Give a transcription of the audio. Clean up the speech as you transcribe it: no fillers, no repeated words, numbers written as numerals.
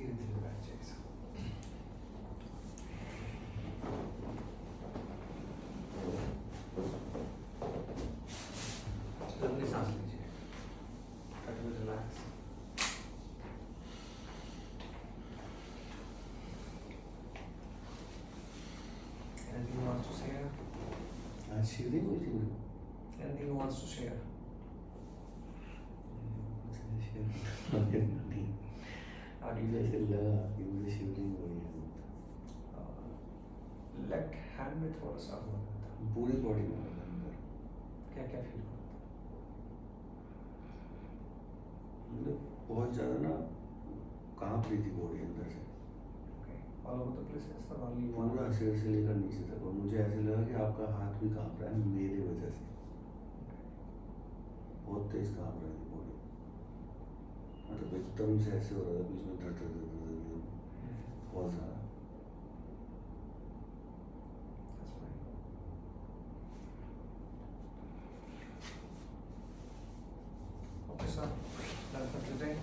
धीरे धीरे बैठ जाइए सब। लंबी सांस लीजिए, try to relax. Anything you want to share? आज शिवलिंग हुई थी मेरे को। Anything you want to share? नहीं, How do you जैसे feel? लगा कि मुझे शिवलिंग हो रही है। Left hand में थोड़ा सा हो रहा था। पूरी बॉडी में लगा अंदर। क्या क्या फील हो रहा था? मतलब बहुत ज़्यादा ना कांप रही थी बॉडी अंदर से। Okay. All over the place is the only one. पूरा सिर से लेकर नीचे तक, और मुझे ऐसे लगा कि आपका हाथ भी कांप रहा है मेरे वजह से। बहुत तेज कांप रही थी बॉडी, मतलब एकदम से ऐसे हो रहा था, बीच में धड़ धड़ धड़ धड़ धड़ बहुत ज़्यादा। That's fine. Okay, sir. Done for today.